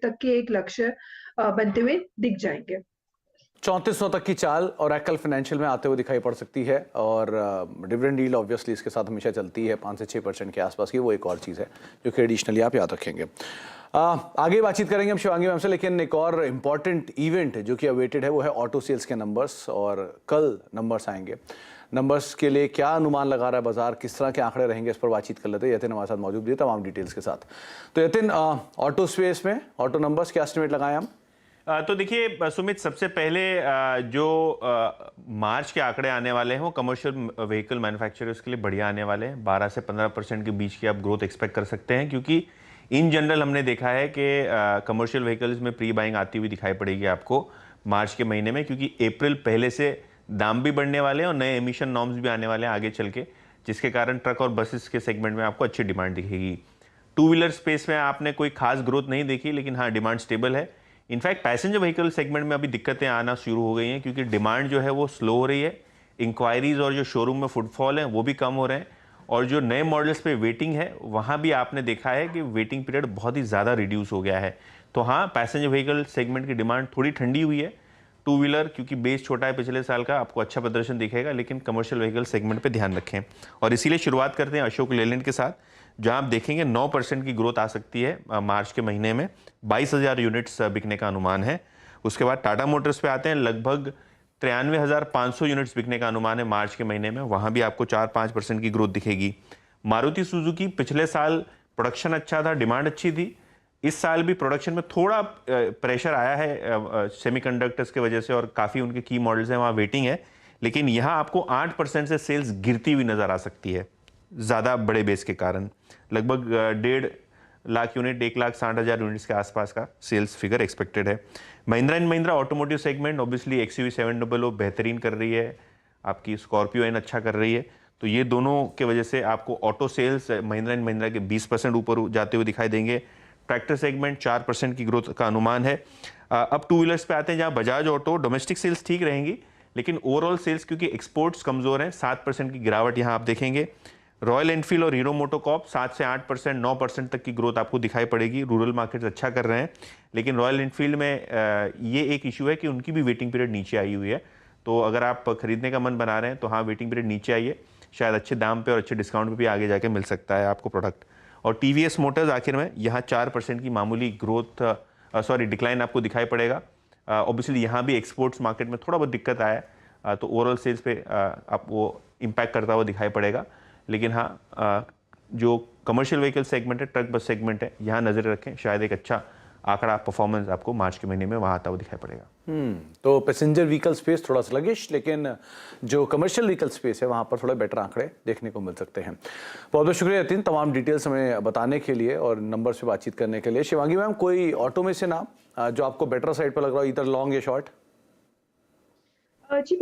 तक के एक लक्ष्य बनते हुए दिख जाएंगे। 3400 तक की चाल और एकल फाइनेंशियल में आते हुए दिखाई पड़ सकती है, और डिविडेंड यील्ड ऑब्वियसली इसके साथ हमेशा चलती है 5 से 6% के आसपास की, वो एक और चीज़ है जो कि एडिशनली आप याद रखेंगे। आगे बातचीत करेंगे हम शिवांगी मैम से, लेकिन एक और इम्पॉर्टेंट इवेंट जो कि अवेटेड है वो है ऑटो सेल्स के नंबर्स, और कल नंबर्स आएंगे। नंबर्स के लिए क्या अनुमान लगा रहा है बाजार, किस तरह के आंकड़े रहेंगे, इस पर बातचीत कर लेते हैं। यतिन हमारे साथ मौजूद है तमाम डिटेल्स के साथ। तो यतिन, ऑटो स्पेस में ऑटो नंबर्स क्या एस्टिमेट लगाएं हम? तो देखिए सुमित, सबसे पहले जो मार्च के आंकड़े आने वाले हैं वो कमर्शियल व्हीकल मैन्युफैक्चरर्स के लिए बढ़िया आने वाले हैं। 12 से 15% के बीच की आप ग्रोथ एक्सपेक्ट कर सकते हैं, क्योंकि इन जनरल हमने देखा है कि कमर्शियल व्हीकल्स में प्री बाइंग आती हुई दिखाई पड़ेगी आपको मार्च के महीने में, क्योंकि अप्रैल पहले से दाम भी बढ़ने वाले हैं और नए एमिशन नॉर्म्स भी आने वाले हैं आगे चल के, जिसके कारण ट्रक और बसेस के सेगमेंट में आपको अच्छी डिमांड दिखेगी। टू व्हीलर स्पेस में आपने कोई खास ग्रोथ नहीं देखी, लेकिन हाँ डिमांड स्टेबल है। इनफैक्ट पैसेंजर व्हीकल सेगमेंट में अभी दिक्कतें आना शुरू हो गई हैं, क्योंकि डिमांड जो है वो स्लो हो रही है। इंक्वायरीज और जो शोरूम में फुटफॉल है वो भी कम हो रहे हैं, और जो नए मॉडल्स पे वेटिंग है वहाँ भी आपने देखा है कि वेटिंग पीरियड बहुत ही ज़्यादा रिड्यूस हो गया है। तो हाँ, पैसेंजर व्हीकल सेगमेंट की डिमांड थोड़ी ठंडी हुई है। टू व्हीलर क्योंकि बेस छोटा है पिछले साल का, आपको अच्छा प्रदर्शन दिखेगा, लेकिन कमर्शियल व्हीकल सेगमेंट पे ध्यान रखें। और इसीलिए शुरुआत करते हैं अशोक लेलैंड के साथ, जहां आप देखेंगे 9% की ग्रोथ आ सकती है मार्च के महीने में। 22,000 यूनिट्स बिकने का अनुमान है। उसके बाद टाटा मोटर्स पे आते हैं, लगभग 93,500 यूनिट्स बिकने का अनुमान है मार्च के महीने में, वहां भी आपको 4-5% की ग्रोथ दिखेगी। मारुति सुजुकी, पिछले साल प्रोडक्शन अच्छा था, डिमांड अच्छी थी। इस साल भी प्रोडक्शन में थोड़ा प्रेशर आया है सेमीकंडक्टर्स की वजह से, और काफ़ी उनके की मॉडल्स हैं वहाँ वेटिंग है, लेकिन यहाँ आपको 8% से सेल्स गिरती हुई नज़र आ सकती है, ज़्यादा बड़े बेस के कारण। लगभग 1.5 लाख यूनिट, 1,60,000 यूनिट्स के आसपास का सेल्स फिगर एक्सपेक्टेड है। Mahindra and Mahindra automotive segment, obviously XUV 700 बेहतरीन कर रही है, आपकी स्कॉर्पियो एन अच्छा कर रही है, तो ये दोनों के वजह से आपको auto sales Mahindra and Mahindra के 20% ऊपर जाते हुए दिखाई देंगे। ट्रैक्टर सेगमेंट 4% की ग्रोथ का अनुमान है। अब टू व्हीलर्स पे आते हैं, जहां बजाज ऑटो डोमेस्टिक सेल्स ठीक रहेंगी, लेकिन ओवरऑल सेल्स क्योंकि एक्सपोर्ट्स कमजोर हैं, 7% की गिरावट यहां आप देखेंगे। रॉयल एनफील्ड और हीरो मोटोकॉर्प 7 से 8%, 9% तक की ग्रोथ आपको दिखाई पड़ेगी। रूरल मार्केट्स अच्छा कर रहे हैं, लेकिन रॉयल एनफील्ड में ये एक इशू है कि उनकी भी वेटिंग पीरियड नीचे आई हुई है। तो अगर आप खरीदने का मन बना रहे हैं तो हाँ, वेटिंग पीरियड नीचे आइए, शायद अच्छे दाम पे और अच्छे डिस्काउंट पे भी आगे जाके मिल सकता है आपको प्रोडक्ट। और टीवीएस मोटर्स आखिर में यहाँ 4% की मामूली ग्रोथ डिक्लाइन आपको दिखाई पड़ेगा। ऑब्वियसली यहाँ भी एक्सपोर्ट्स मार्केट में थोड़ा बहुत दिक्कत आया है, तो ओवरऑल सेल्स पे आपको इम्पैक्ट करता हुआ दिखाई पड़ेगा। लेकिन हाँ, जो कमर्शियल व्हीकल सेगमेंट है, ट्रक बस सेगमेंट है, यहाँ नज़र रखें, शायद एक अच्छा आंकड़ा परफॉर्मेंस आपको मार्च के महीने में वहाँ आता हुआ दिखाई पड़ेगा। तो पैसेंजर व्हीकल स्पेस थोड़ा स्लगिश, लेकिन जो कमर्शियल व्हीकल स्पेस है वहाँ पर थोड़े बेटर आंकड़े देखने को मिल सकते हैं। बहुत बहुत शुक्रिया यतिन तमाम डिटेल्स हमें बताने के लिए और नंबर से बातचीत करने के लिए। शिवांगी मैम, कोई ऑटो में से नाम जो आपको बेटर साइड पर लग रहा हो, इधर लॉन्ग या शॉर्ट? जी